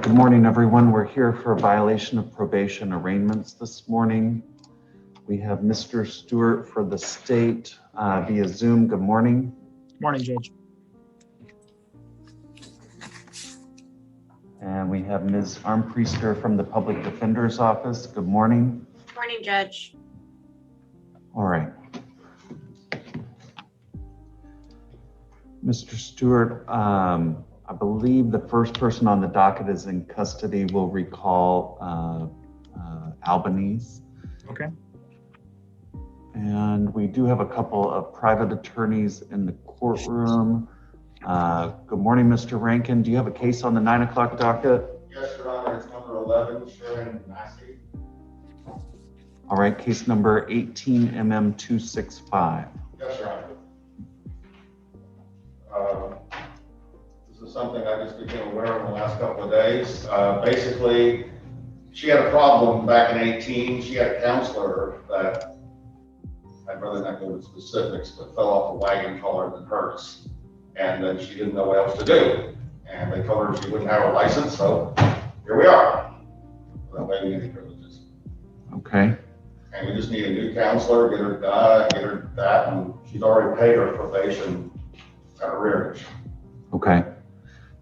Good morning, everyone. We're here for a violation of probation arraignments this morning. We have Mr. Stewart for the state via Zoom. Good morning. Morning, Judge. And we have Ms. Armpriester from the Public Defender's Office. Good morning. Morning, Judge. All right. Mr. Stewart, I believe the first person on the docket is in custody. We'll recall Albanese. Okay. And we do have a couple of private attorneys in the courtroom. Good morning, Mr. Rankin. Do you have a case on the 9 o'clock docket? Yes, Your Honor. It's number 11, Sharon Massey. All right, case number 18MM265. Yes, Your Honor. This is something I just became aware of in the last couple of days. Basically, she had a problem back in 18. She had a counselor that, I'd rather not go into specifics, but fell off a wagon taller than hers. And then she didn't know what else to do. And they told her she wouldn't have a license, so here we are, without waiving any privileges. Okay. And we just need a new counselor, get her that, and she's already paid her probation arrearage. Okay.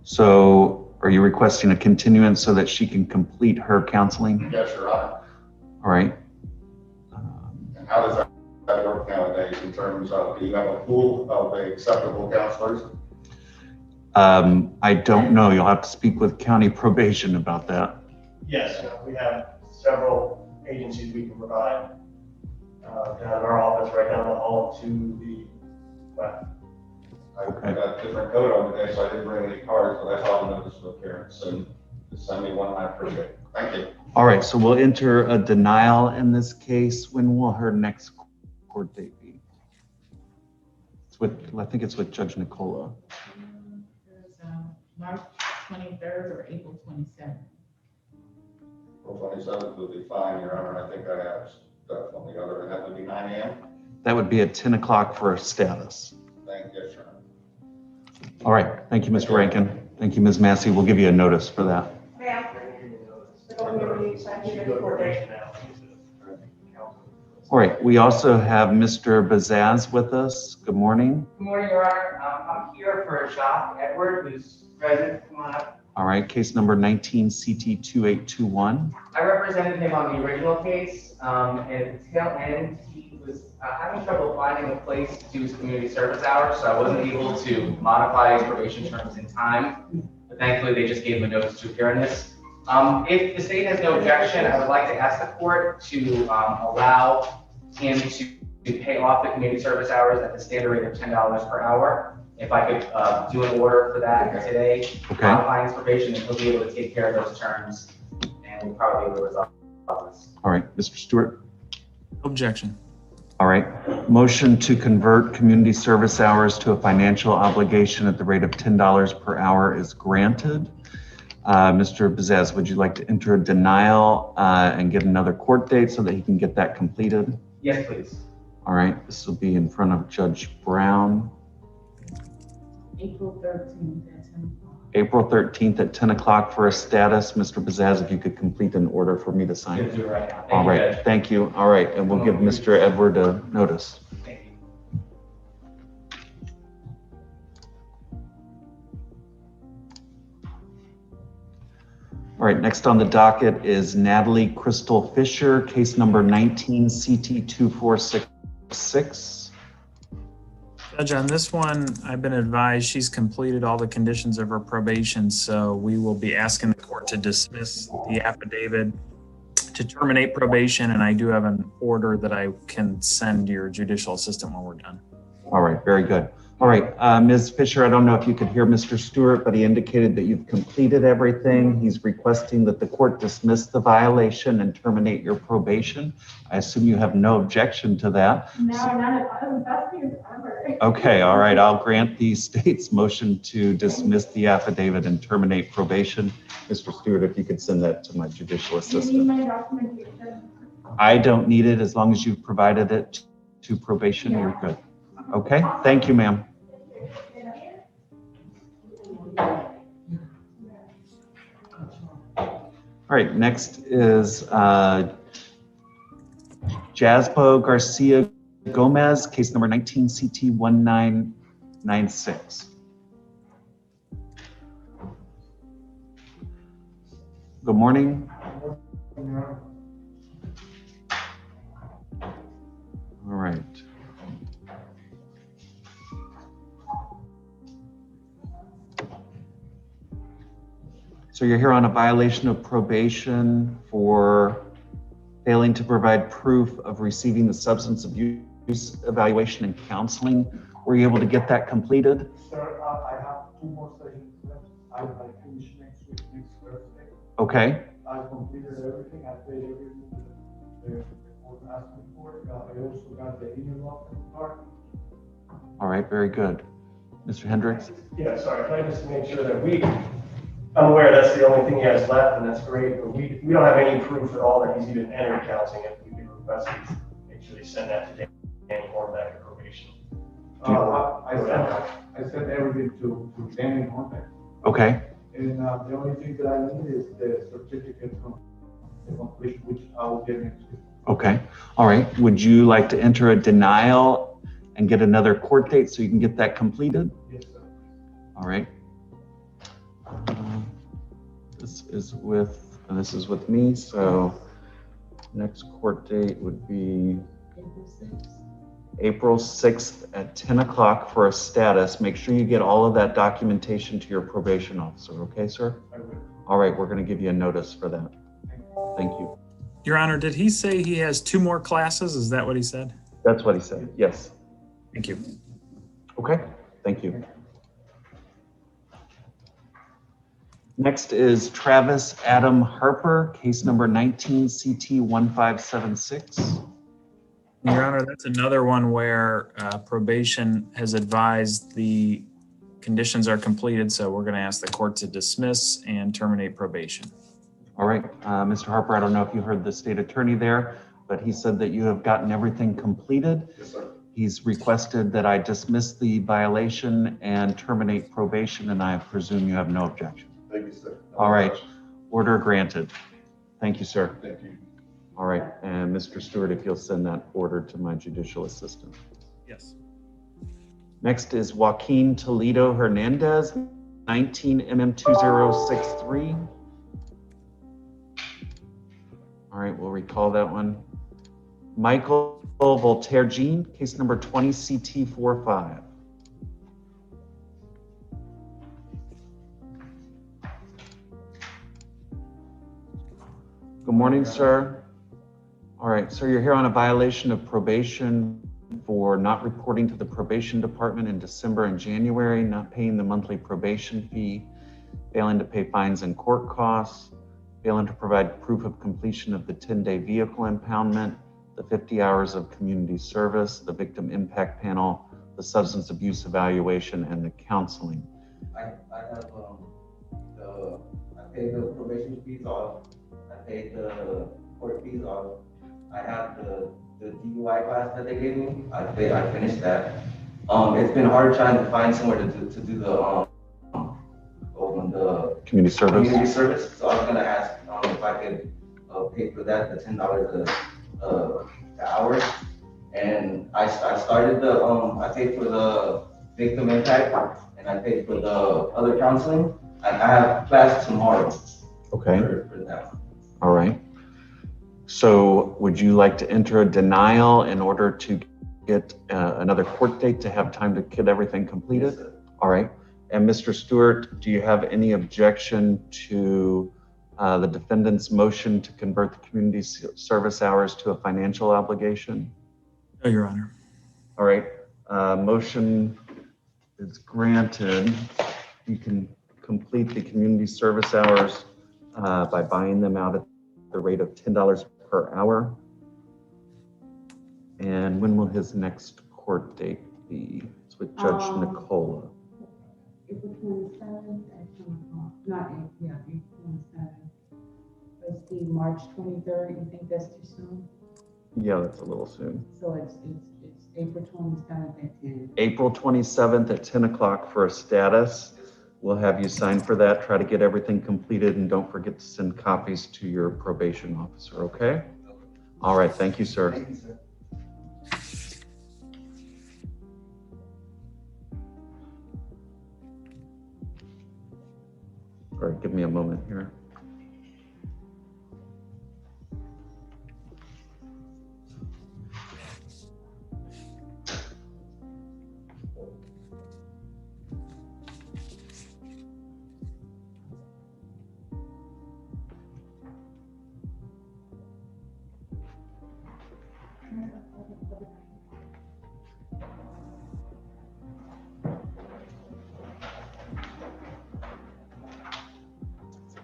So are you requesting a continuance so that she can complete her counseling? Yes, Your Honor. All right. And how does that work nowadays in terms of, do you have a pool of acceptable counselors? I don't know. You'll have to speak with county probation about that. Yes, we have several agencies we can provide down in our office, right down the hall to the west. I got a different coat on today, so I didn't bring any cards, but I saw the notice of appearance, and just send me one, and I appreciate it. Thank you. All right. So we'll enter a denial in this case. When will her next court date be? It's with, I think it's with Judge Nicola. March 23rd or April 27th. April 27th would be fine, Your Honor. I think I have stuff on the other, and that would be 9 a.m. That would be at 10 o'clock for a status. Thank you, Your Honor. All right. Thank you, Mr. Rankin. Thank you, Ms. Massey. We'll give you a notice for that. All right. We also have Mr. Bazaz with us. Good morning. Good morning, Your Honor. I'm here for Jacques Edward, who's present. Come on up. All right. Case number 19CT2821. I represented him on the original case, and at the tail end, he was having trouble finding a place to do his community service hours, so I wasn't able to modify his probation terms in time. But thankfully, they just gave him a notice to appear in this. If the state has no objection, I would like to ask the court to allow him to pay off the community service hours at the standard rate of $10 per hour. If I could do an order for that today, Okay. modifying his probation, and he'll be able to take care of those terms, and we'll probably be able to resolve this. All right. Mr. Stewart. Objection. All right. Motion to convert community service hours to a financial obligation at the rate of $10 per hour is granted. Mr. Bazaz, would you like to enter a denial and get another court date so that he can get that completed? Yes, please. All right. This will be in front of Judge Brown. April 13th at 10 o'clock. April 13th at 10 o'clock for a status. Mr. Bazaz, if you could complete an order for me to sign. Gonna do it right now. Thank All you, right. Judge. Thank you. All right. And we'll give Mr. Edward a notice. Thank you. All right, next on the docket is Natalie Crystal Fisher, case number 19CT2466. Judge, on this one, I've been advised she's completed all the conditions of her probation, so we will be asking the court to dismiss the affidavit to terminate probation, and I do have an order that I can send your judicial assistant when we're done. All right, very good. All right, Ms. Fisher, I don't know if you could hear Mr. Stewart, but he indicated that you've completed everything. He's requesting that the court dismiss the violation and terminate your probation. I assume you have no objection to that. No, none of that's the armor. Okay, all right, I'll grant the state's motion to dismiss the affidavit and terminate probation. Mr. Stewart, if you could send that to my judicial Do you need assistant. my documentation? I don't need it as long as you've provided it to probation, you're good. Okay, thank you, ma'am. right, next is Jaspo Garcia Gomez, case number 19 CT 1996. Good morning. All right. So you're here on a violation of probation for failing to provide proof of receiving the substance abuse evaluation and counseling. Were you able to get that completed? Sir, I have 2 more sessions left. I finish next week, next Thursday. Okay. I completed everything. I paid everything the court asked me for. I also got the interlock card. All right, very good. Mr. Hendricks? Yeah, sorry, can I just make sure that I'm aware that's the only thing he has left, and that's great, but we don't have any proof at all that he's even entered counseling. If we could request it, make sure they send that to Danny Hornbeck at probation. I sent everything to Danny Hornbeck. Okay. And the only thing that I need is the certificate from the completion, which I will get next week. Okay. All right. Would you like to enter a denial and get another court date so you can get that completed? Yes, sir. All right. This is with me, so next court date would be April 6th at 10 o'clock for a status. Make sure you get all of that documentation to your probation officer, okay, sir? I will. All right, we're going to give you a notice for that. Thank you. Your Honor, did he say he has 2 more classes? Is that what he said? That's what he said, yes. Thank you. Okay, thank you. Next is Travis Adam Harper, case number 19 CT 1576. Your Honor, that's another one where probation has advised the conditions are completed, so we're going to ask the court to dismiss and terminate probation. All right, Mr. Harper, I don't know if you heard the state attorney there, but he said that you have gotten everything completed. Yes, sir. He's requested that I dismiss the violation and terminate probation, and I presume you have no objection. Thank you, sir. All right, order granted. Thank you, sir. Thank you. All right, and Mr. Stewart, if you'll send that order to my judicial assistant. Yes. Next is Joaquin Toledo Hernandez, 19 MM2063. All right, we'll recall that one. Michael Voltaire Jean, case number 20 CT45. Good morning, sir. All right, so you're here on a violation of probation for not reporting to the probation department in December and January, not paying the monthly probation fee, failing to pay fines and court costs, failing to provide proof of completion of the 10-day vehicle impoundment, the 50 hours of community service, the victim impact panel, the substance abuse evaluation, and the counseling. I have I paid the probation fees off. I paid the court fees off. I have the DUI class that they gave me. I finished that. It's been hard trying to find somewhere to do the Community service. Community service. So I was gonna ask if I could pay for that, the $10 the hour. And I started I paid for the victim impact and I paid for the other counseling. I have class tomorrow. Okay. For that. All right. So would you like to enter a denial in order to get another court date to have time to get everything completed? Yes, all right. And Mr. Stewart, do you have any objection to the defendant's motion to convert the community service hours to a financial obligation? No, Your Honor. All right. Motion is granted. You can complete the community service hours by buying them out at the rate of $10 per hour. And when will his next court date be? It's with Judge Nicola. April 27th at 10 o'clock. Not April, yeah, April 27th. Let's see, March 23rd. You think that's too soon? Yeah, that's a little soon. So it's April 27th at 10. April 27th at 10 o'clock for a status. We'll have you sign for that. Try to get everything completed and don't forget to send copies to your probation officer, okay? All right, thank you, sir. Thank you, sir. All right, give me a moment here.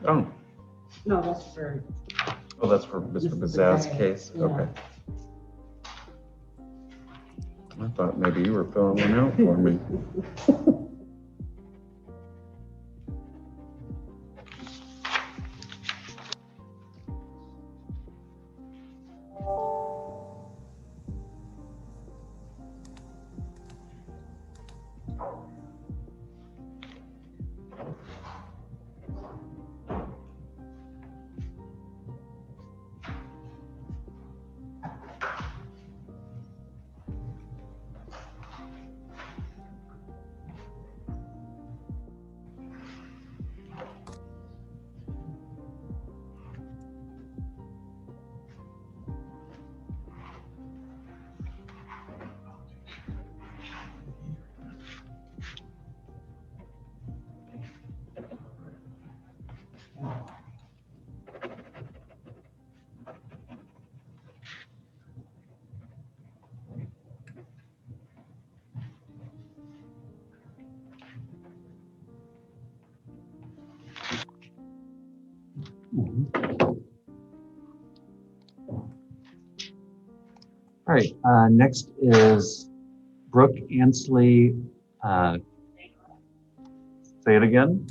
Oh, No, that's for, oh, that's for Mr. Mr. Bazaz's Bazaz, case? yeah. Okay. I thought maybe you were filling one out for me. All right, next is Brooke Ansley. Say it again.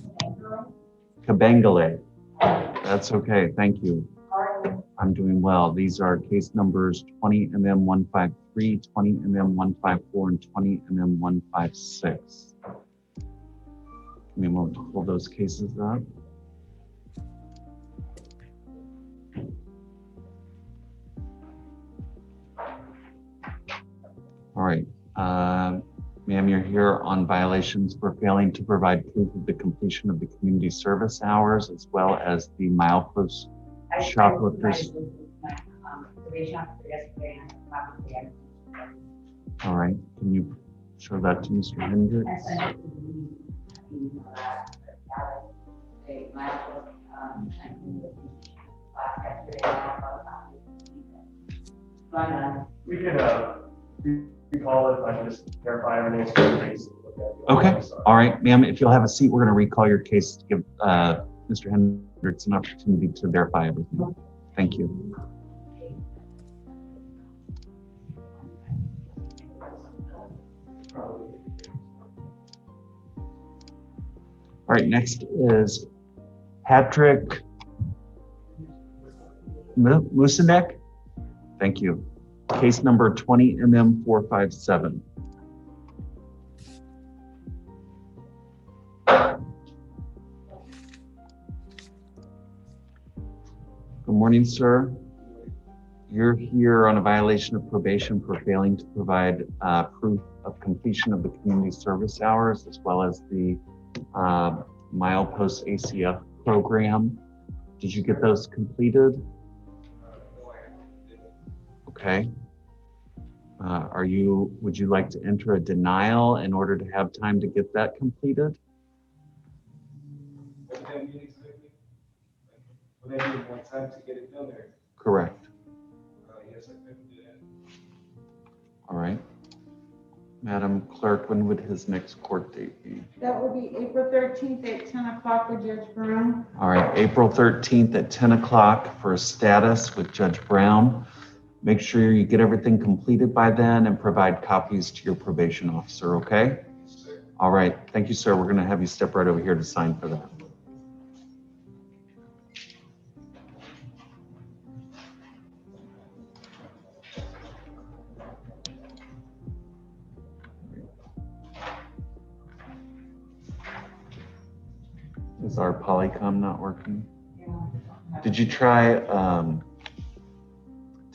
Kabangale. That's okay, thank you. I'm doing well. These are case numbers 20MM153, 20MM154, and 20MM156. Give me a moment to pull those cases up. All right, ma'am, you're here on violations for failing to provide proof of the completion of the community service hours as well as the milepost shoplifters. All right, can you show that to Mr. Hendricks? We can, recall it, I can just verify everything's correct. Okay, all right, ma'am, if you'll have a seat, we're going to recall your case to give Mr. Hendricks an opportunity to verify everything. Thank you. All right, next is Patrick Musanek. Thank you. Case number 20MM457. Good morning, sir. You're here on a violation of probation for failing to provide proof of completion of the community service hours as well as the milepost ACF program. Did you get those completed? Okay. Would you like to enter a denial in order to have time to get that completed? Will that be more time to get it done there? Correct. Yes, I could do that. All right. Madam Clerk, when would his next court date be? that will be April 13th at 10 o'clock with Judge Brown. All right, April 13th at 10 o'clock for a status with Judge Brown. Make sure you get everything completed by then and provide copies to your probation officer, okay? All right, thank you, sir. We're going to have you step right over here to sign for that. Is our Polycom not working? Yeah. Did you try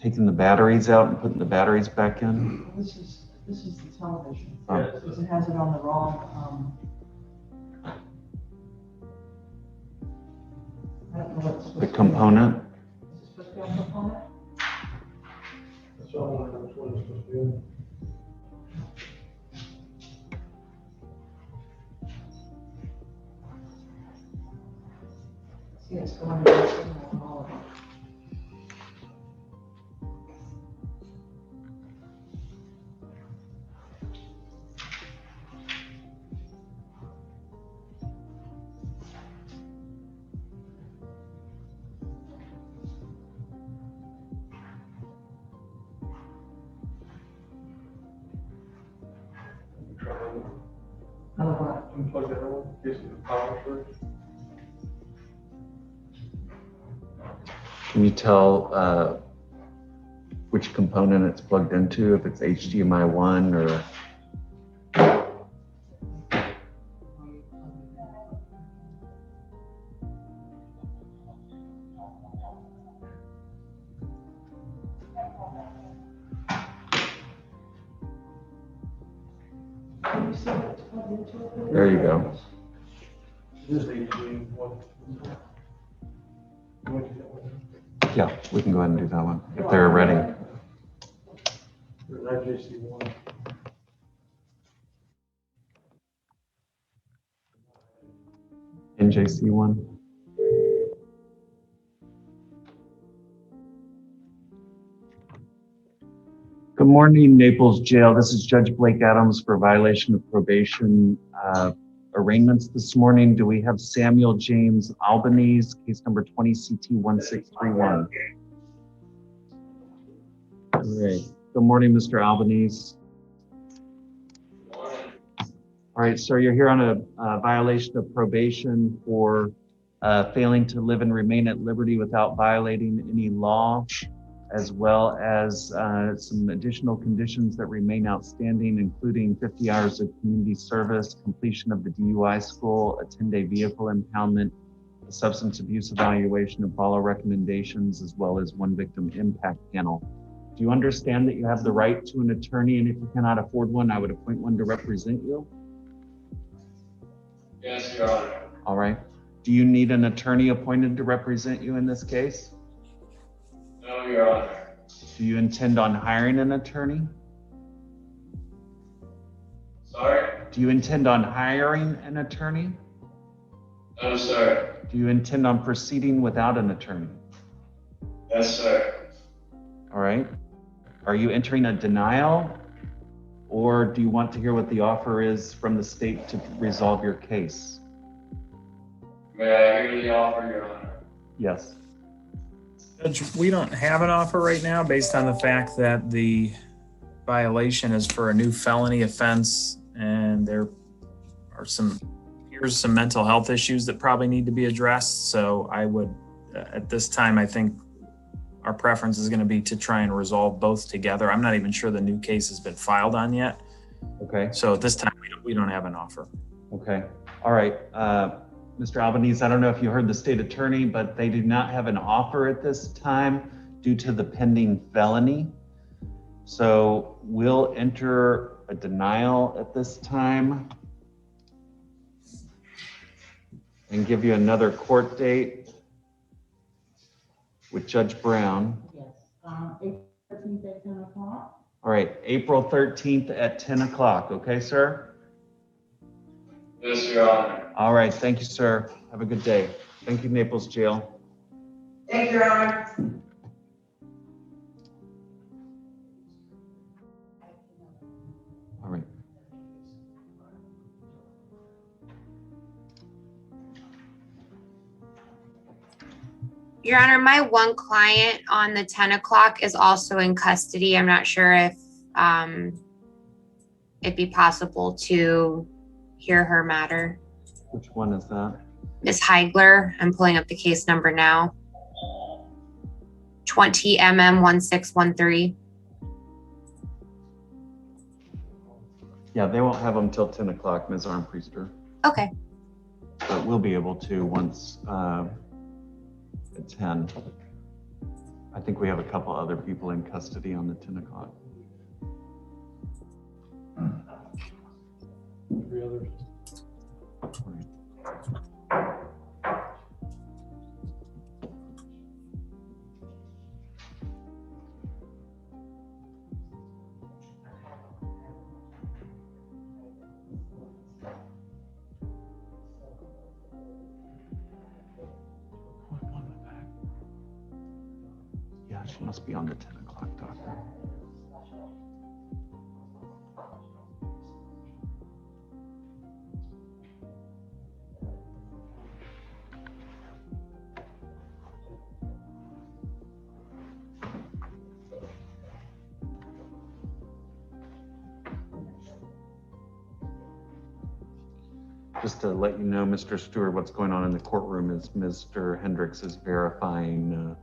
taking the batteries out and putting the batteries back in? This is the television, Oh. because it has it on the wrong, I don't know what's supposed to The be. component? Is it supposed to be on component? That's all, that's what it's supposed to be. See, it's going to the signal and all of it. I don't know. Unplug that one, in case the power surge. Can you tell which component it's plugged into, if it's HDMI 1 or? Can you see what's plugged into it? There you go. This is HD one. You want to do that one? Yeah, we can go ahead and do that one if they're ready. There's IJC one. NJC 1. Good morning, Naples Jail. This is Judge Blake Adams for violation of probation arraignments this morning. Do we have Samuel James Albanese, case number 20 CT 1631? Great. Good morning, Mr. Albanese. All right, sir, you're here on a violation of probation for failing to live and remain at liberty without violating any law, as well as some additional conditions that remain outstanding, including 50 hours of community service, completion of the DUI school, a 10-day vehicle impoundment, a substance abuse evaluation and follow recommendations, as well as one victim impact panel. Do you understand that you have the right to an attorney, and if you cannot afford one, I would appoint one to represent you? Yes, Your Honor. All right. Do you need an attorney appointed to represent you in this case? No, Your Honor. Do you intend on hiring an attorney? Sorry? Do you intend on hiring an attorney? No, sir. Do you intend on proceeding without an attorney? Yes, sir. All right. Are you entering a denial, or do you want to hear what the offer is from the state to resolve your case? May I hear the offer, Your Honor? Yes. Judge, we don't have an offer right now based on the fact that the violation is for a new felony offense, and there are some mental health issues that probably need to be addressed. So I would, at this time, I think our preference is going to be to try and resolve both together. I'm not even sure the new case has been filed on yet. Okay. So at this time, we don't have an offer. Okay. All right. Mr. Albanese, I don't know if you heard the state attorney, but they do not have an offer at this time due to the pending felony. So we'll enter a denial at this time and give you another court date with Judge Brown. Yes, April 13th at 10 o'clock. All right, April 13th at 10 o'clock. Okay, sir? Yes, Your Honor. All right, thank you, sir. Have a good day. Thank you, Naples Jail. Thank you, Your Honor. All right. Your Honor, my one client on the 10 o'clock is also in custody. I'm not sure if it'd be possible to hear her matter. Which one is that? Ms. Heigler, I'm pulling up the case number now. 20 MM 1613. Yeah, they won't have them till 10 o'clock, Ms. Armpriester. Okay. but we'll be able to once at 10. I think we have a couple other people in custody on the 10 o'clock. 3 others. Yeah, she must be on the 10 o'clock docket. Just to let you know, Mr. Stewart, what's going on in the courtroom is Mr. Hendricks is verifying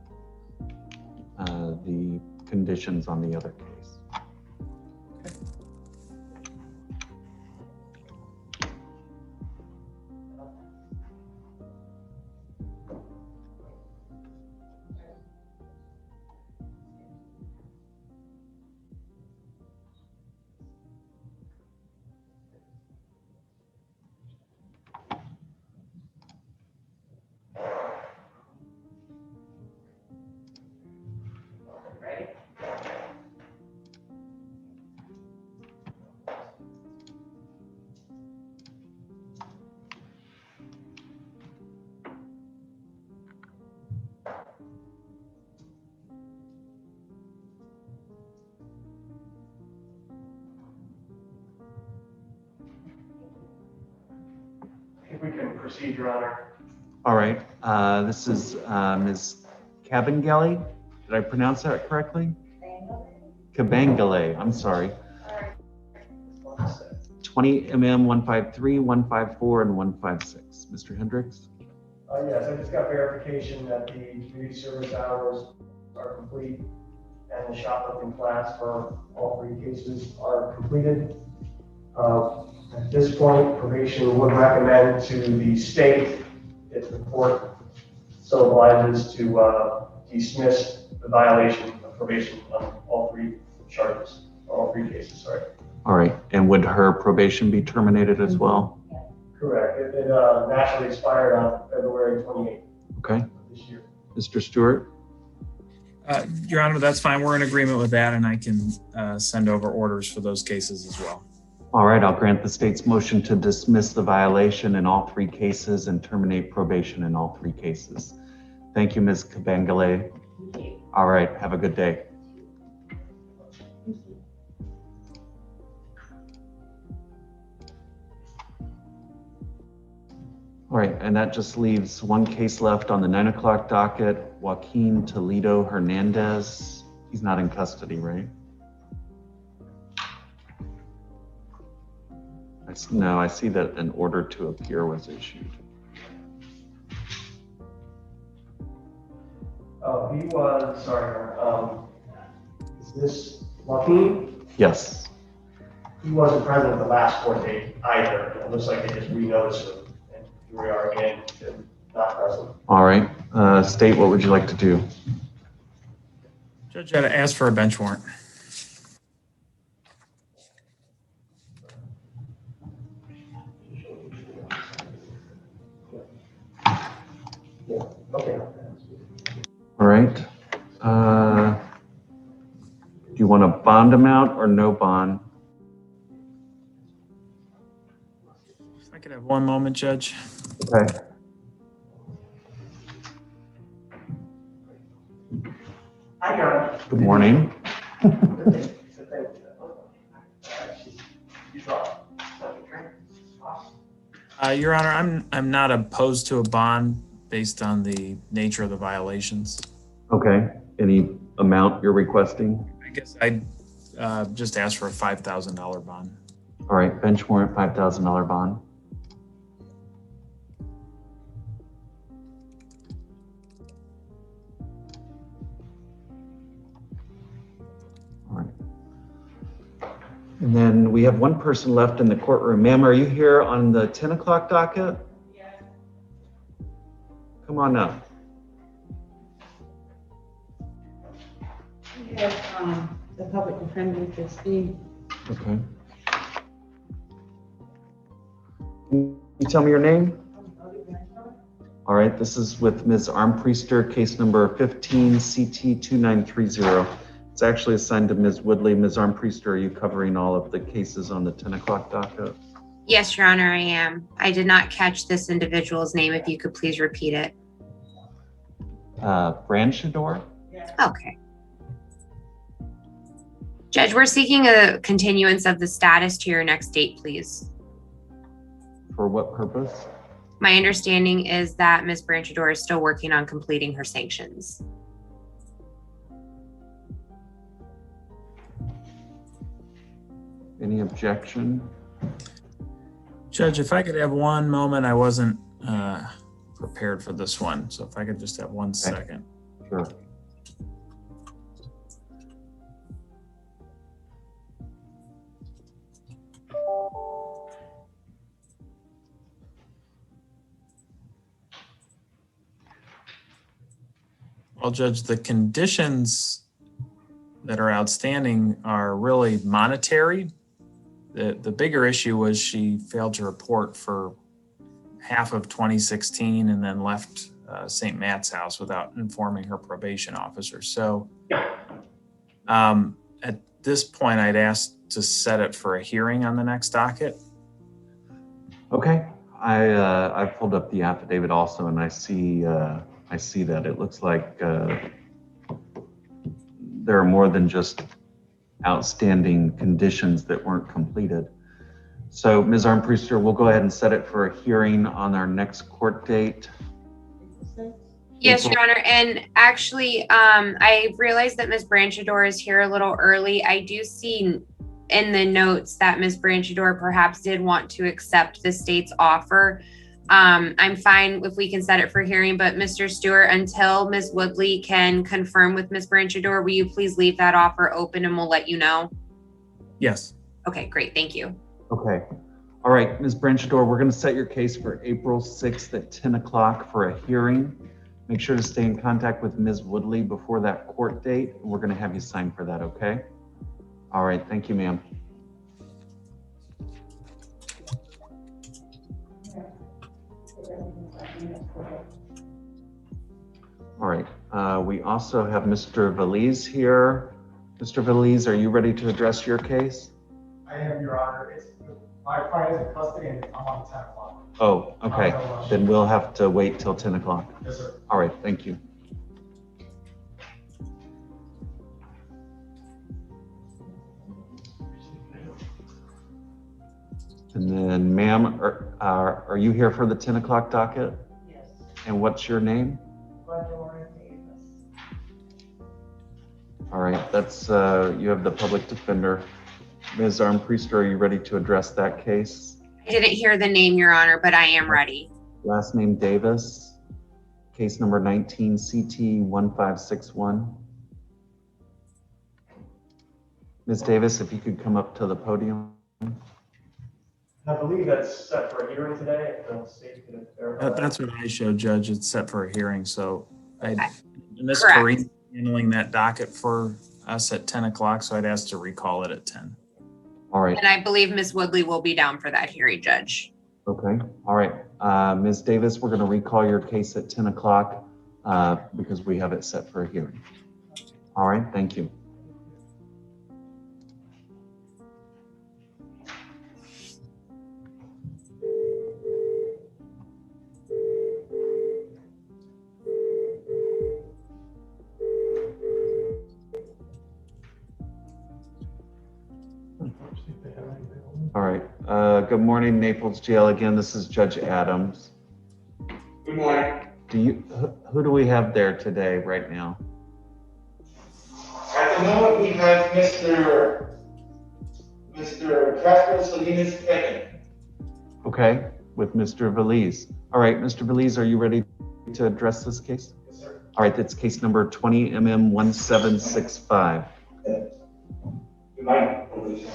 the conditions on the other case. I think we can proceed, Your Honor. All right, this is Ms. Cabangele. Did I pronounce that correctly? Cabangele, I'm sorry. 20 mm 153, 154, and 156. Mr. Hendricks? Yes, I just got verification that the community service hours are complete and the shoplifting class for all 3 cases are completed. At this point, probation would recommend to the state, if the court so obliges, to dismiss the violation of probation on all 3 charges, all 3 cases, sorry. All right, and would her probation be terminated as well? Correct. It naturally expired on February 28th Okay, of this year. Mr. Stewart? Your Honor, that's fine. We're in agreement with that, and I can send over orders for those cases as well. All right, I'll grant the state's motion to dismiss the violation in all 3 cases and terminate probation in all 3 cases. Thank you, Ms. Cabangele. All right, have a good day. All right, and that just leaves 1 case left on the 9 o'clock docket, Joaquin Toledo Hernandez. He's not in custody, right? No, I see that an order to appear was issued. Oh, he was, sorry, is this Joaquin? Yes. He wasn't present at the last court date either. It looks like they just re-noticed him. And here we are again, not present. All right, state, what would you like to do? Judge, I had to ask for a bench warrant. Yeah, okay. All right. Do you want a bond amount or no bond? If I could have 1 moment, Judge. Okay. Hi, John. Good morning. Your Honor, I'm not opposed to a bond based on the nature of the violations. Okay. Any amount you're requesting? I guess I'd just ask for a $5,000 bond. All right, bench warrant, $5,000 bond. All right. And then we have 1 person left in the courtroom. Ma'am, are you here on the 10 o'clock docket? Yes. Come on up. We have the public defender, Christine. Okay. Can you tell me your name? All right, this is with Ms. Armpriester, case number 15 CT 2930. It's actually assigned to Ms. Woodley. Ms. Armpriester, are you covering all of the cases on the 10 o'clock docket? Yes, Your Honor, I am. I did not catch this individual's name. If you could please repeat it. Branchador? Okay. Judge, we're seeking a continuance of the status to your next date, please. For what purpose? My understanding is that Ms. Branchador is still working on completing her sanctions. Any objection? Judge, if I could have one moment, I wasn't prepared for this one. So if I could just have 1 second. Sure. Well, Judge, the conditions that are outstanding are really monetary. The bigger issue was she failed to report for half of 2016 and then left St. Matt's house without informing her probation officer. So at this point, I'd ask to set it for a hearing on the next docket. Okay, I pulled up the affidavit also, and I see that it looks like there are more than just outstanding conditions that weren't completed. So Ms. Armpriester, we'll go ahead and set it for a hearing on our next court date. Yes, Your Honor. And actually, I realized that Ms. Branchador is here a little early. I do see in the notes that Ms. Branchador perhaps did want to accept the state's offer. I'm fine if we can set it for hearing, but Mr. Stewart, until Ms. Woodley can confirm with Ms. Branchador, will you please leave that offer open and we'll let you know? Yes. Okay, great. Thank you. Okay. All right, Ms. Branchador, we're going to set your case for April 6th at 10 o'clock for a hearing. Make sure to stay in contact with Ms. Woodley before that court date. We're going to have you sign for that, okay? All right, thank you, ma'am. All right, we also have Mr. Valise here. Mr. Valise, are you ready to address your case? I am, Your Honor. My client is in custody and I'm on 10 o'clock. Oh, okay. Then we'll have to wait till 10 o'clock. Yes, sir. All right, thank you. And then, ma'am, are you here for the 10 o'clock docket? Yes. And what's your name? All right, that's, you have the public defender. Ms. Armpriester, are you ready to address that case? I didn't hear the name, Your Honor, but I am ready. Last name Davis, case number 19 CT 1561. Ms. Davis, if you could come up to the podium. I believe that's set for a hearing today. I don't see if you can verify that. That's what I showed, Judge. It's set for a hearing. So and Ms. Correct. Kareem handling that docket for us at 10 o'clock. So I'd ask to recall it at 10. All right. And I believe Ms. Woodley will be down for that hearing, Judge. Okay. All right. Ms. Davis, we're going to recall your case at 10 o'clock because we have it set for a hearing. All right. Thank you. All right. Good morning, Naples Jail. Again, this is Judge Adams. Good morning. Who do we have there today, right now? At the moment, we have Mr. Catherine Salinas Kevin. Okay, with Mr. Valise. All right, Mr. Valise, are you ready to address this case? Yes, sir. All right, that's case number 20MM1765. You might believe.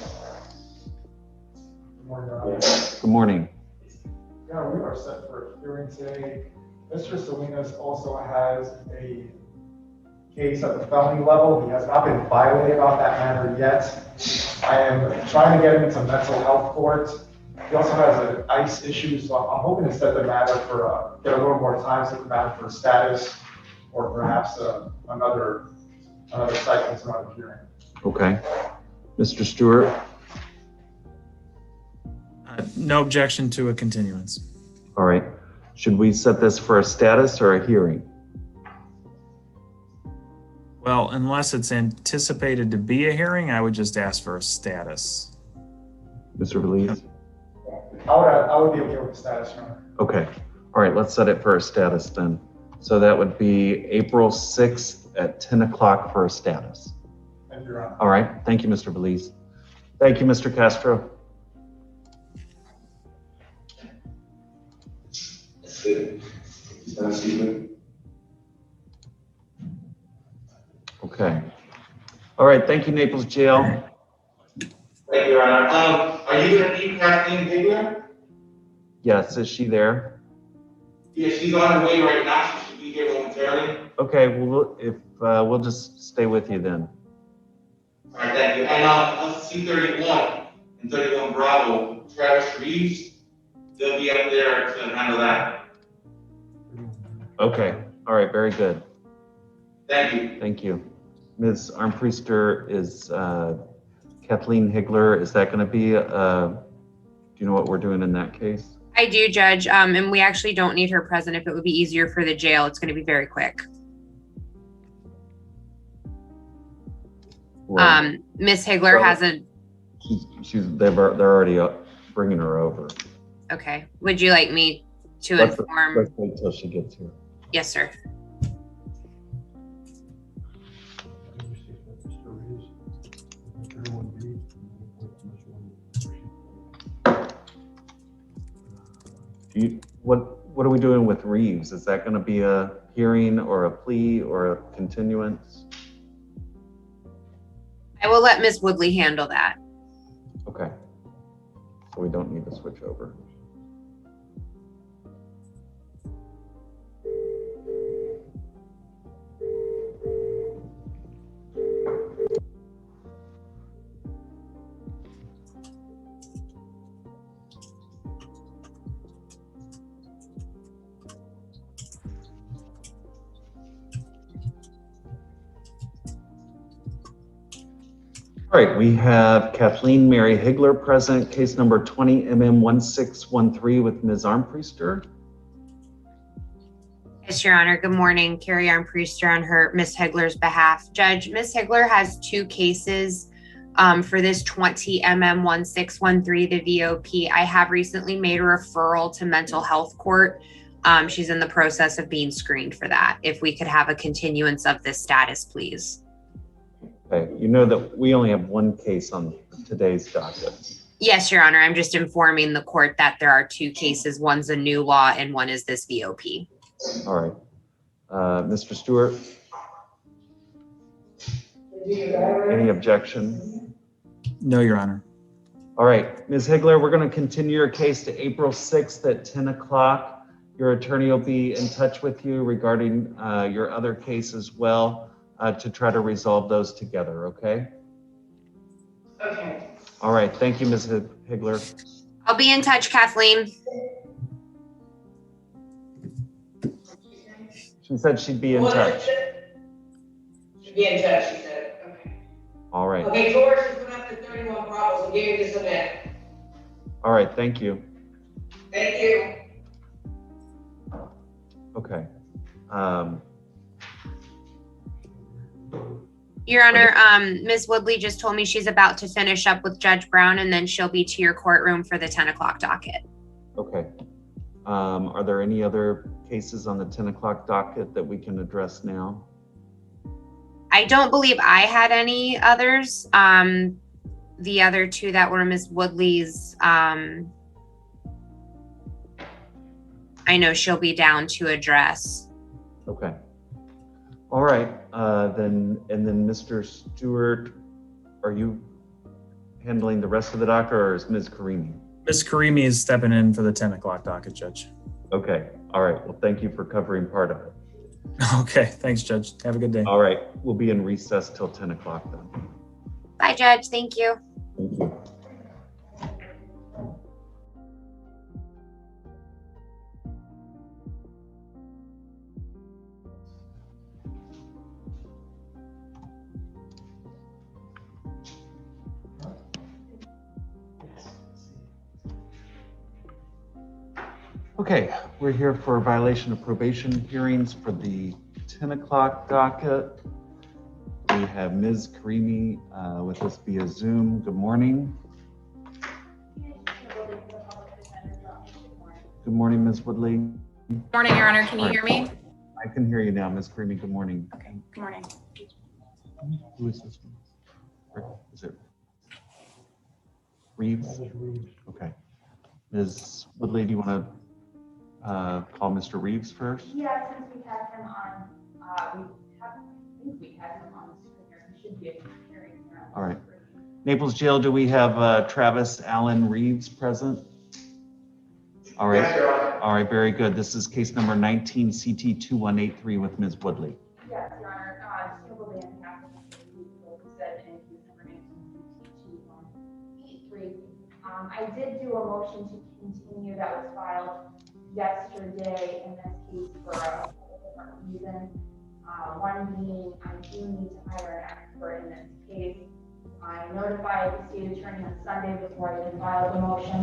Good morning, Your Honor. Good morning. Yeah, we are set for a hearing today. Mr. Salinas also has a case at the felony level. He has not been violated on that matter yet. I am trying to get him into mental health court. He also has an ICE issue, so I'm hoping to set the matter for, get a little more time, set the matter for status, or perhaps another cycle, another hearing. Okay. Mr. Stewart? No objection to a continuance. All right. Should we set this for a status or a hearing? Well, unless it's anticipated to be a hearing, I would just ask for a status. Mr. Belize? I would be okay with the status, Your Honor. Okay. All right, let's set it for a status then. So that would be April 6th at 10 o'clock for a status. Thank you, Your Honor. All right. Thank you, Mr. Belize. Thank you, Mr. Castro. Okay. All right. Thank you, Naples Jail. Thank you, Your Honor. Are you going to need Kathleen Higler? Yes, is she there? Yeah, she's on her way right now. She should be here momentarily. Okay. Well, if we'll just stay with you then. All right, thank you. And C31 and 31 Bravo, Travis Reeves, they'll be up there to handle that. Okay. All right. Very good. Thank you. Thank you. Ms. Armpriester, is Kathleen Higler, is that going to be, do you know what we're doing in that case? I do, Judge, and we actually don't need her present. If it would be easier for the jail, it's going to be very quick. Well, Ms. Higler hasn't. they're already bringing her over. Okay. Would you like me to Let's inform? wait till she gets here. Yes, sir. What are we doing with Reeves? Is that going to be a hearing or a plea or a continuance? I will let Ms. Woodley handle that. Okay. So we don't need to switch over. All right, we have Kathleen Mary Higler present, case number 20MM1613 with Ms. Armpriester. Yes, Your Honor. Good morning. Carrie Armpriester on her Ms. Higler's behalf. Judge, Ms. Higler has two cases for this 20MM1613, the VOP. I have recently made a referral to mental health court. She's in the process of being screened for that. If we could have a continuance of this status, please. Okay, you know that we only have one case on today's docket. Yes, Your Honor. I'm just informing the court that there are two cases. One's a new law and one is this VOP. All right. Mr. Stewart? Any objection? No, Your Honor. All right, Ms. Higler, we're going to continue your case to April 6th at 10 o'clock. Your attorney will be in touch with you regarding your other case as well to try to resolve those together, okay? Okay. All right, thank you, Ms. Higler. I'll be in touch, Kathleen. She said she'd be in touch. She'd be in touch, she said. Okay. All right. Okay, George is going up to 31 Bravo, so give you this event. All right, thank you. Thank you. Okay. Your Honor, Ms. Woodley just told me she's about to finish up with Judge Brown and then she'll be to your courtroom for the 10 o'clock docket. Okay. Are there any other cases on the 10 o'clock docket that we can address now? I don't believe I had any others. The other two that were Ms. Woodley's, I know she'll be down to address. Okay. All right. Then Mr. Stewart, are you handling the rest of the docket or is Ms. Karimi? Ms. Karimi is stepping in for the 10 o'clock docket, Judge. Okay. All right, well, thank you for covering part of it. Okay, thanks, Judge. Have a good day. All right, we'll be in recess till 10 o'clock then. Bye, Judge. Thank you. Thank you. Okay, we're here for violation of probation hearings for the 10 o'clock docket. We have Ms. Karimi with us via Zoom. Good morning. Good morning, Ms. Woodley. Morning, Your Honor. Can you hear me? I can hear you now, Ms. Karimi. Good morning. Okay, good morning. Who is this one? Is it Reeves? Okay. Ms. Woodley, do you want to call Mr. Reeves first? Yeah, since we had him on, I think we had him on the screen. He should be a hearing. All right. Naples Jail, do we have Travis Allen Reeves present? All right. Yes, Your Honor. All right, very good. This is case number 19 CT 2183 with Ms. Woodley. Yes, Your Honor, just to go back and have what we said in case number 19-2183. I did do a motion to continue that was filed yesterday in this case for a different reason. One being I do need to hire an expert in this case. I notified the state attorney on Sunday before I even filed the motion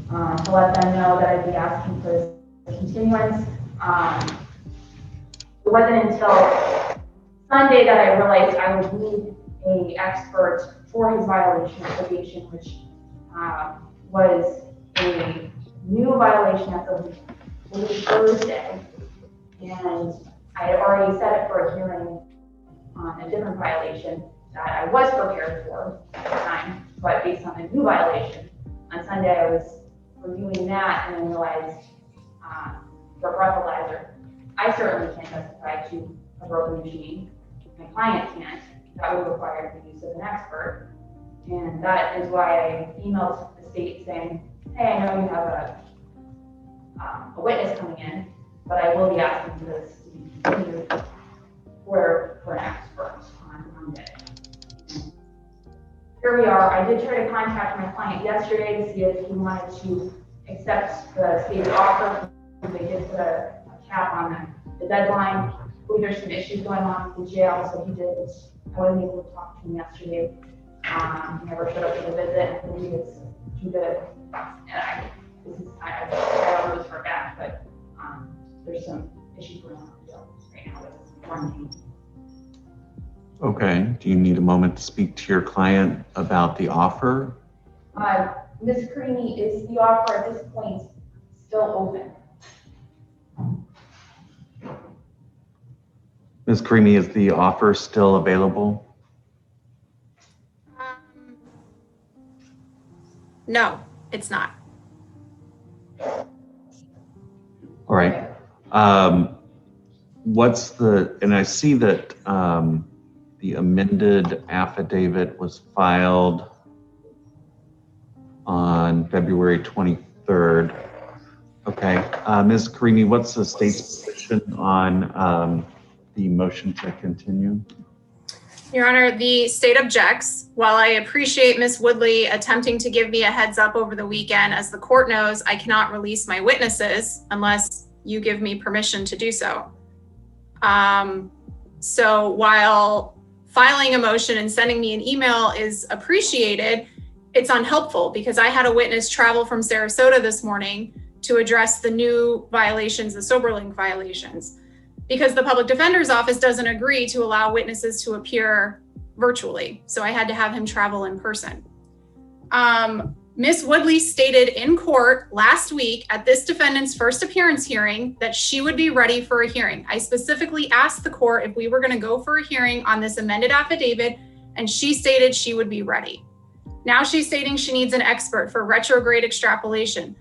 to let them know that I'd be asking for this continuance. It wasn't until Sunday that I realized I would need an expert for his violation of probation, which was a new violation as of Thursday. And I had already set it for a hearing on a different violation that I was prepared for at the time, but based on a new violation. On Sunday, I was reviewing that and then realized for breathalyzer, I certainly can't testify to a broken machine. My client can't. That would require the use of an expert. And that is why I emailed the state saying, hey, I know you have a witness coming in, but I will be asking for this to be continued for an expert on Monday. And here we are. I did try to contact my client yesterday to see if he wanted to accept the state's offer. They did put a cap on the deadline. I believe there's some issues going on with the jail, so he did. I wasn't able to talk to him yesterday. He never showed up for the visit. I believe it's due to, and I don't know this for a fact, but there's some issues going on with the jail right now with quarantine. Okay. Do you need a moment to speak to your client about the offer? Ms. Creamy, is the offer at this point still open? Ms. Creamy, is the offer still available? No, it's not. All right. What's the, and I see that the amended affidavit was filed on February 23rd. Okay. Ms. Karimi, what's the state's position on the motion to continue? Your Honor, the state objects. While I appreciate Ms. Woodley attempting to give me a heads up over the weekend, as the court knows, I cannot release my witnesses unless you give me permission to do so. So while filing a motion and sending me an email is appreciated, it's unhelpful because I had a witness travel from Sarasota this morning to address the new violations, the SoberLink violations, because the public defender's office doesn't agree to allow witnesses to appear virtually. So I had to have him travel in person. Ms. Woodley stated in court last week at this defendant's first appearance hearing that she would be ready for a hearing. I specifically asked the court if we were going to go for a hearing on this amended affidavit, and she stated she would be ready. Now she's stating she needs an expert for retrograde extrapolation.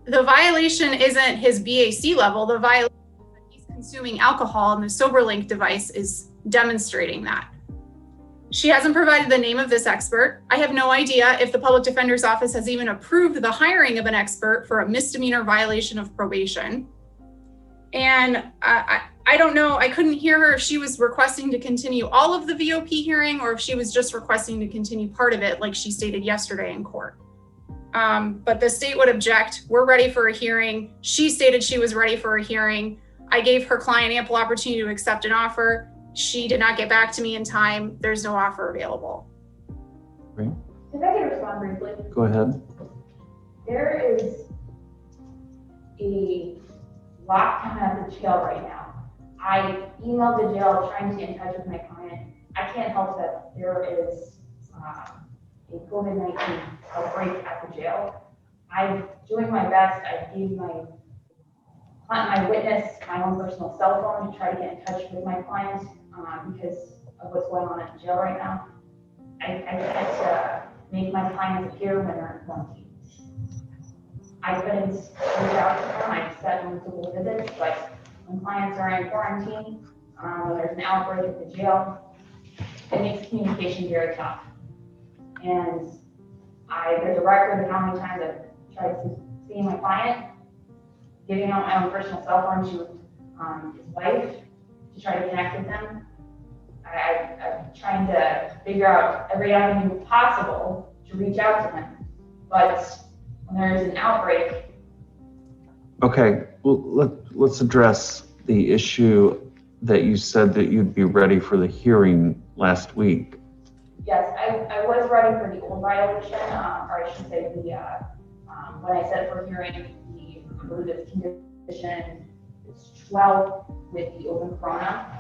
The violation isn't his BAC level. The violation is that he's consuming alcohol, and the SoberLink device is demonstrating that. She hasn't provided the name of this expert. I have no idea if the public defender's office has even approved the hiring of an expert for a misdemeanor violation of probation. And I don't know, I couldn't hear her if she was requesting to continue all of the VOP hearing or if she was just requesting to continue part of it like she stated yesterday in court. But the state would object. We're ready for a hearing. She stated she was ready for a hearing. I gave her client ample opportunity to accept an offer. She did not get back to me in time. There's no offer available. Great. If I can respond briefly. Go ahead. There is a lockdown at the jail right now. I emailed the jail trying to get in touch with my client. I can't help that there is a COVID-19 outbreak at the jail. I'm doing my best. I gave my witness my own personal cell phone to try to get in touch with my client because of what's going on at the jail right now. I can't make my clients appear when they're in quarantine. I couldn't reach out to them. I set multiple visits, but when clients are in quarantine, when there's an outbreak at the jail, it makes communication very tough. And there's a record of how many times I've tried to see my client, giving out my own personal cell phone to his wife to try to connect with them. I'm trying to figure out every avenue possible to reach out to him. But when there's an outbreak. Okay, well, let's address the issue that you said that you'd be ready for the hearing last week. Yes, I was ready for the old violation, or I should say when I said for hearing, I believe it's condition 12 with the open corona.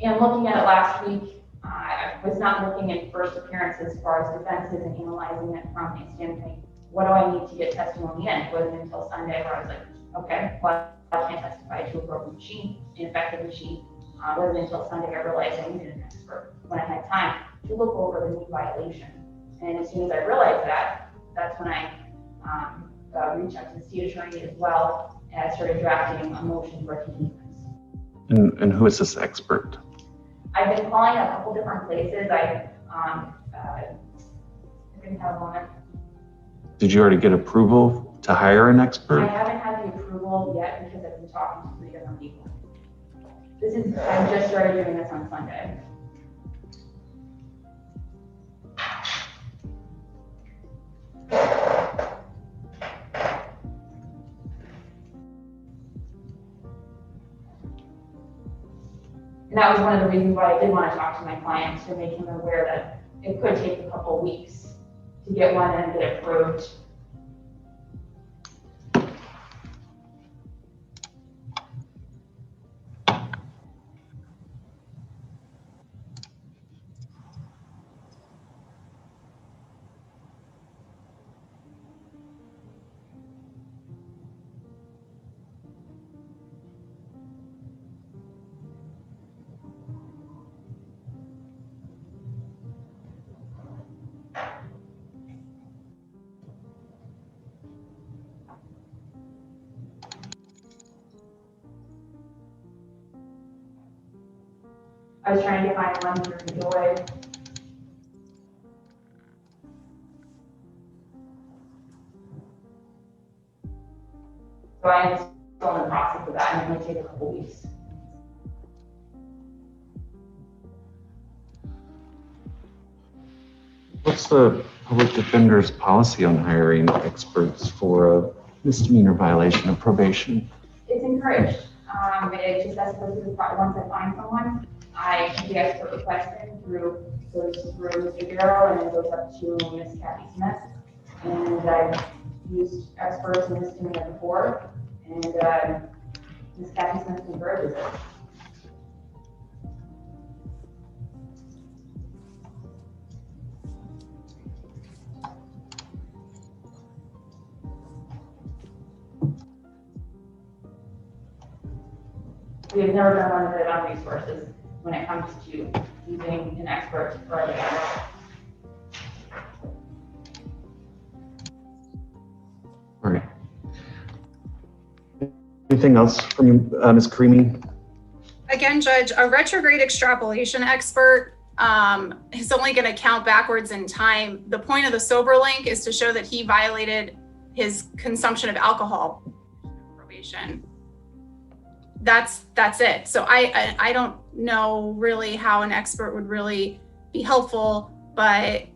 And looking at it last week, I was not looking at first appearances as far as defenses and analyzing it from a standpoint, what do I need to get testimony in? It wasn't until Sunday where I was like, okay, well, I can't testify to a broken machine, ineffective machine. It wasn't until Sunday I realized I needed an expert when I had time to look over the new violation. And as soon as I realized that, that's when I reached out to the state attorney as well and started drafting a motion for continuance. And who is this expert? I've been calling a couple different places. I didn't have a moment. Did you already get approval to hire an expert? I haven't had the approval yet because I've been talking to 3 different people. I just started doing this on Sunday. And that was one of the reasons why I did want to talk to my clients, to make him aware that it could take a couple of weeks to get one and get approved. I was trying to find one through Joy. So I am still in the process of that, and it might take a couple weeks. What's the public defender's policy on hiring experts for a misdemeanor violation of probation? It's encouraged. It just has to go through the once I find someone, I do the expert request goes through Mr. Darrow and then goes up to Ms. Kathy Smith. And I've used experts in misdemeanor before, and Ms. Kathy Smith encourages it. We've never been limited on resources when it comes to using an expert for a matter. All right. Anything else from you, Ms. Karimi? Again, Judge, a retrograde extrapolation expert is only going to count backwards in time. The point of the sober link is to show that he violated his consumption of alcohol probation. that's it. So I don't know really how an expert would really be helpful, but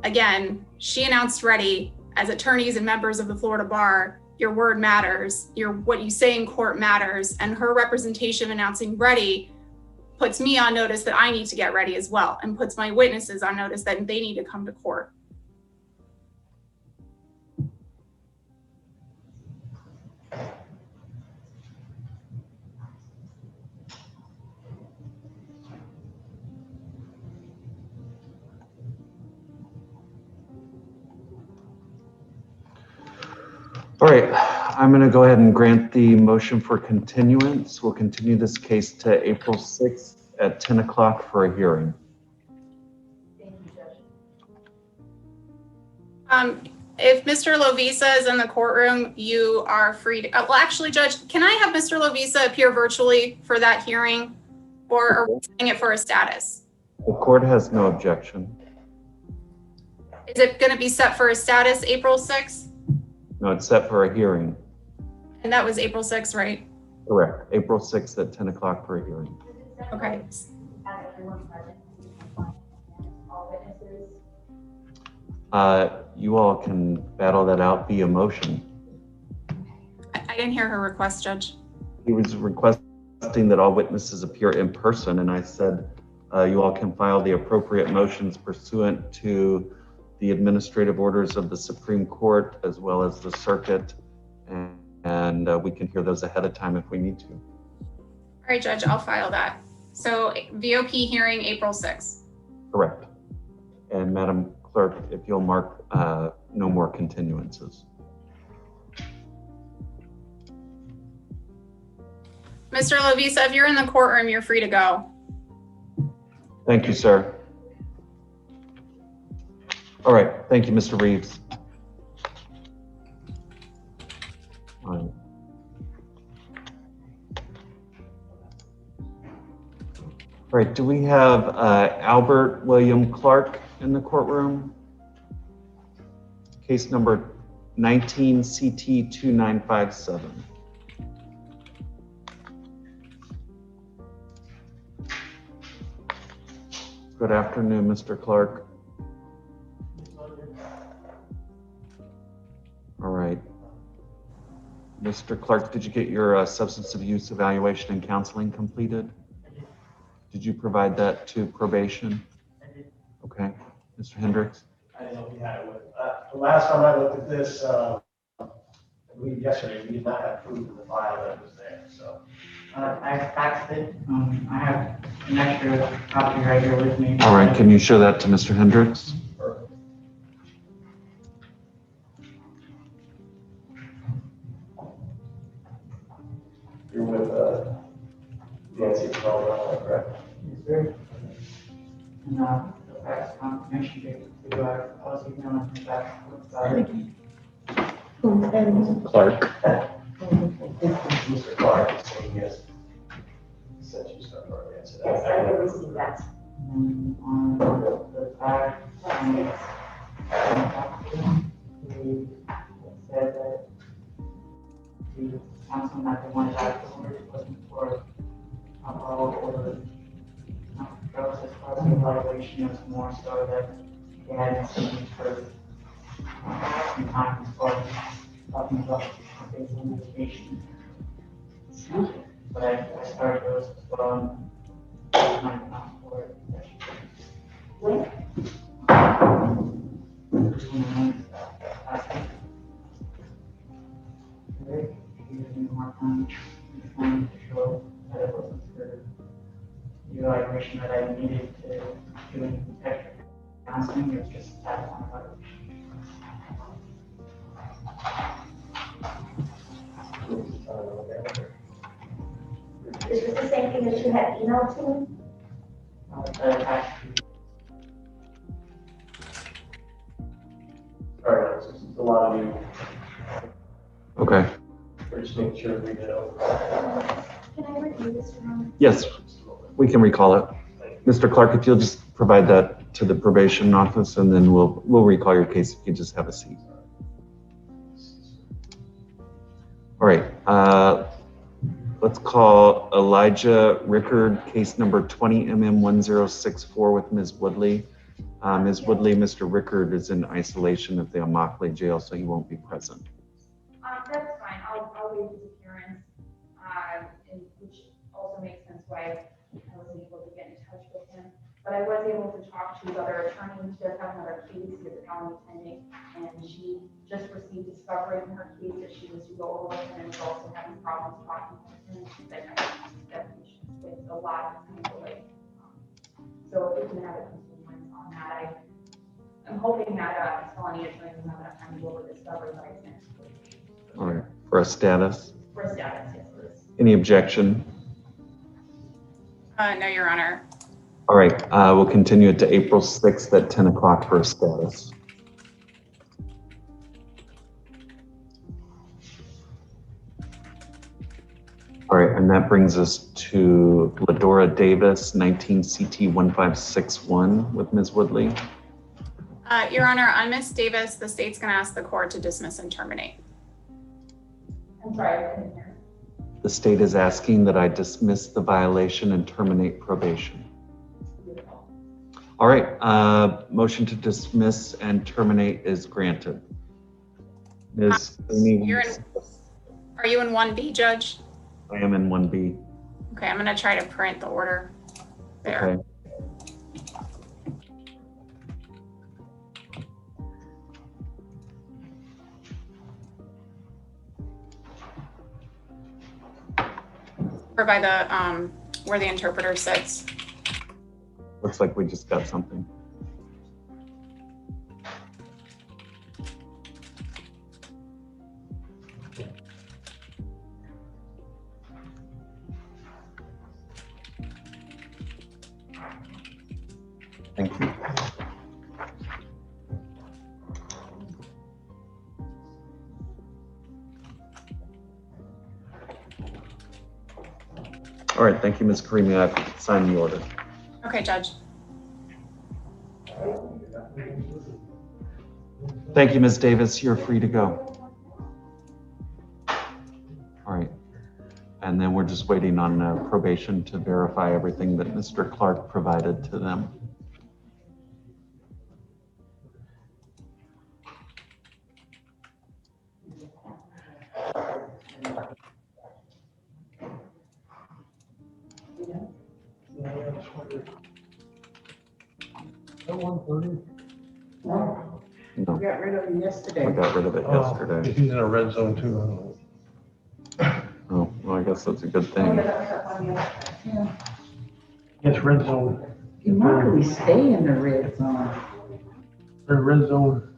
again, she announced ready. As attorneys and members of the Florida Bar, your word matters. What you say in court matters. And her representation announcing ready puts me on notice that I need to get ready as well, and puts my witnesses on notice that they need to come to court. All right, I'm going to go ahead and grant the motion for continuance. We'll continue this case to April 6th at 10 o'clock for a hearing. Thank you, Judge. If Mr. Lovisa is in the courtroom, you are free to, well, actually, Judge, can I have Mr. Lovisa appear virtually for that hearing, or are we setting it for a status? The court has no objection. Is it going to be set for a status April 6th? No, it's set for a hearing. And that was April 6th, right? Correct. April 6th at 10 o'clock for a hearing. Okay. You all can battle that out via motion. I didn't hear her request, Judge. He was requesting that all witnesses appear in person, and I said you all can file the appropriate motions pursuant to the administrative orders of the Supreme Court as well as the circuit, and we can hear those ahead of time if we need to. All right, Judge, I'll file that. So VOP hearing April 6th. Correct. And Madam Clerk, if you'll mark no more continuances. Mr. Lovisa, if you're in the courtroom, you're free to go. Thank you, sir. All right, thank you, Mr. Reeves. All right. All right, do we have Albert William Clark in the courtroom? Case number 19 CT 2957. Good afternoon, Mr. Clark. All right. Mr. Clark, did you get your substance abuse evaluation and counseling completed? Did you provide that to probation? Okay. Mr. Hendricks? I didn't know if you had it with, the last time I looked at this, I believe yesterday, we did not have proof in the file that it was there, so. I faxed it. I have an extra copy right here with me. All right, can you show that to Mr. Hendricks? Perfect. You're with Nancy Colorado, correct? Yes, sir. And the fax confirmation date to our policy email and fax. Clark. Mr. Clark is saying yes. Since you started already answered that. Yes, I will receive that. And on the fax, we said that the council that they wanted afterwards looking for alcohol or drugs as part of the evaluation. It was more so that they hadn't seen for some time before talking about things on medication. But I started those as well. When? More time to show that it wasn't for the evaluation that I needed to do an extra counseling. It was just that one evaluation. Is this the same thing that you had emailed to me? Sorry, it's a lot of you. Okay. We're just making sure we get over. Can I review this for a moment? Yes, we can recall it. Mr. Clark, if you'll just provide that to the probation office, and then we'll recall your case if you just have a seat. All right. Let's call Elijah Rickard, case number 20MM1064 with Ms. Woodley. Ms. Woodley, Mr. Rickard is in isolation at the Immokalee jail, so he won't be present. That's fine. I'll waive his appearance, which also makes sense why I wasn't able to get in touch with him. But I was able to talk to his other attorney. She does have another case. He has a felony pending, and she just received discovery in her case that she was to go over with him, and was also having problems talking with him. That with a lot of time delay. So if we can have a continuance on that, I'm hoping that felony attorney will have enough time to go over discovery, but I can't. All right, for a status. For a status, yes, please. Any objection? No, Your Honor. All right, we'll continue it to April 6th at 10 o'clock for a status. All right, and that brings us to Ladora Davis, 19 CT 1561 with Ms. Woodley. Your Honor, on Ms. Davis, the state's going to ask the court to dismiss and terminate. I'm sorry, I couldn't hear. The state is asking that I dismiss the violation and terminate probation. All right, motion to dismiss and terminate is granted. Ms. Amy, Are you in 1B, Judge? I am in 1B. Okay, I'm going to try to print the order there. Okay. Or by the, where the interpreter sits. Looks like we just got something. Thank you. All right, thank you, Ms. Karimi. I've signed the order. Okay, Judge. Thank you, Ms. Davis. You're free to go. All right. And then we're just waiting on probation to verify everything that Mr. Clark provided to them. No, We got rid of it yesterday. I got rid of it yesterday. He's in a red zone too. Oh, well, I guess that's a good thing. Yeah. Yes, red zone. You might really stay in the red zone. They're red zone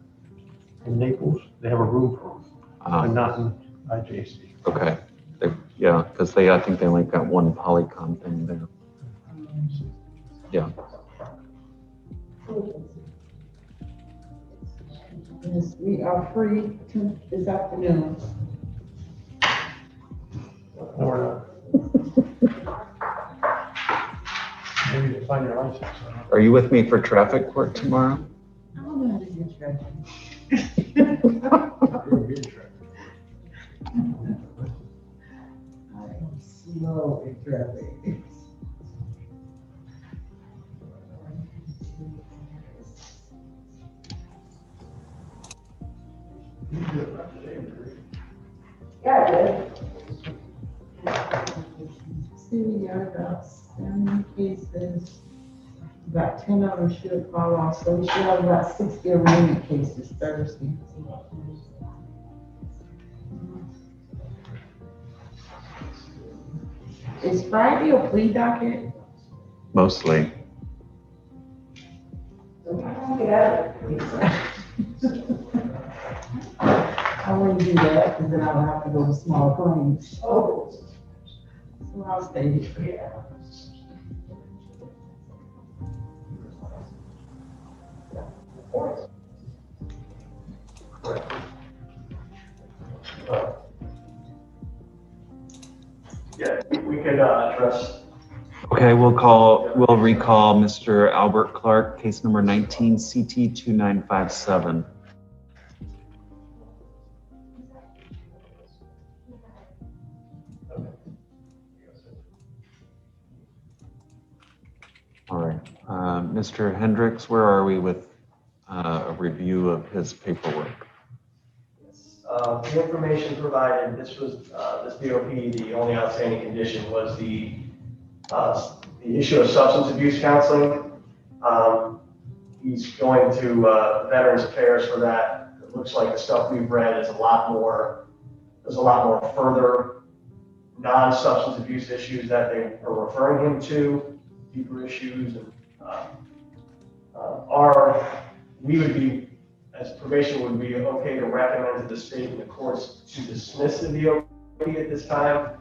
in Naples. They have a room for them, but not in IJC. Okay. Yeah, because I think they only got one Polycom thing there. Yeah. Yes, we are free this afternoon. No, we're not. Maybe to find your license. Are you with me for traffic court tomorrow? I don't know how to get traffic. I am slow in traffic. Yeah, I did. See, we got about 7 cases. About 10 of them should fall off, so we should have about 60 remaining cases Thursday. Is Friday a plea docket? Mostly. I wouldn't do that, because then I would have to go to small claims. Oh. So I'll stay here. Yeah, we could address. Okay, we'll recall Mr. Albert Clark, case number 19 CT 2957. Mr. Hendricks, where are we with a review of his paperwork? The information provided, this VOP, the only outstanding condition was the issue of substance abuse counseling. He's going to Veterans Affairs for that. It looks like the stuff we've read is there's a lot more further non-substance abuse issues that they are referring him to, deeper issues. And we would be, as probation would be okay to recommend to the state and the courts to dismiss the VOP at this time,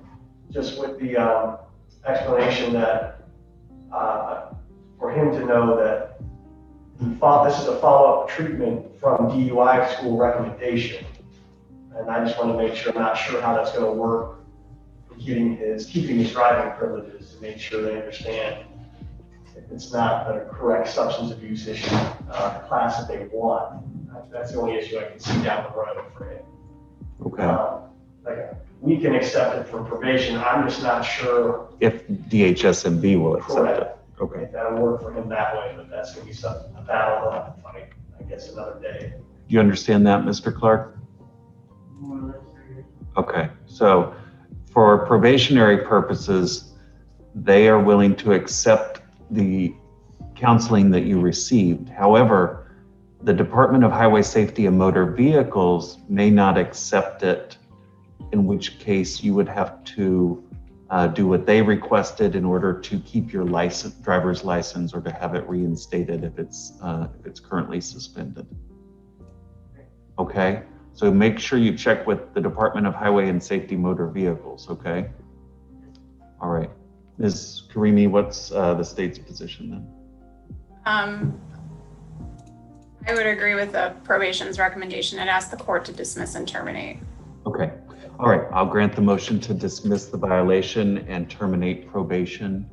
just with the explanation that for him to know that this is a follow-up treatment from DUI school recommendation. And I just want to make sure, I'm not sure how that's going to work for keeping his driving privileges, to make sure they understand if it's not the correct substance abuse issue class that they want. That's the only issue I can see down the road for him. Okay. We can accept it for probation. I'm just not sure if DHSMB will accept correct. it. Okay. If that'll work for him that way, but that's going to be a battle they'll have to fight, I guess, another day. Do you understand that, Mr. Clark? Okay, so for probationary purposes, they are willing to accept the counseling that you received. However, the Department of Highway Safety and Motor Vehicles may not accept it, in which case you would have to do what they requested in order to keep your driver's license, or to have it reinstated if it's currently suspended. Okay, so make sure you check with the Department of Highway and Safety Motor Vehicles. Okay. All right, Ms. Karimi, what's the state's position then? I would agree with the probation's recommendation and ask the court to dismiss and terminate. Okay. All right, I'll grant the motion to dismiss the violation and terminate probation.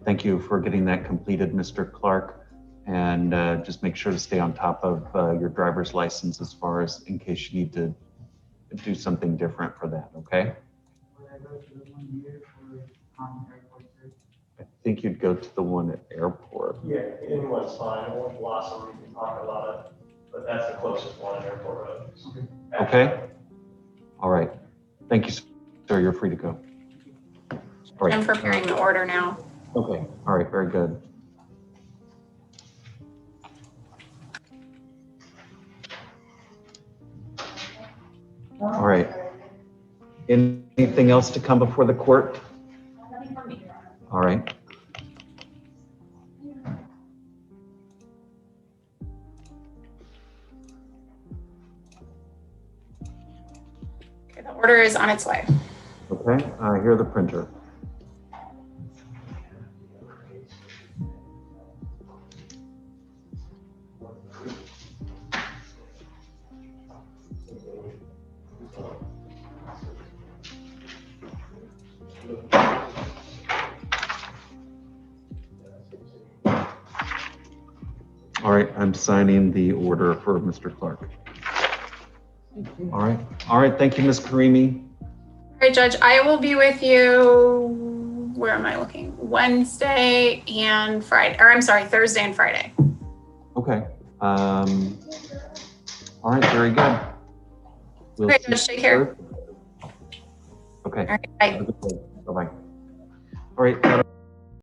Thank you for getting that completed, Mr. Clark. And just make sure to stay on top of your driver's license as far as in case you need to do something different for that, okay? I think you'd go to the one at airport. Yeah, anyone's fine. I won't blossom. We can talk about it, but that's the closest one on Airport Road. Okay. All right. Thank you, sir. You're free to go. All right. I'm preparing the order now. Okay. All right. Very good. All right. Anything else to come before the court? All right. Okay, the order is on its way. Okay. I hear the printer. All right, I'm signing the order for Mr. Clark. All right. All right, thank you, Ms. Karimi. All right, Judge, I will be with you, where am I looking? Wednesday and Friday, or I'm sorry, Thursday and Friday. Okay. All right, very good. We'll Okay, see Judge, take you care. Thursday. Okay. All right, bye. Bye-bye. All right.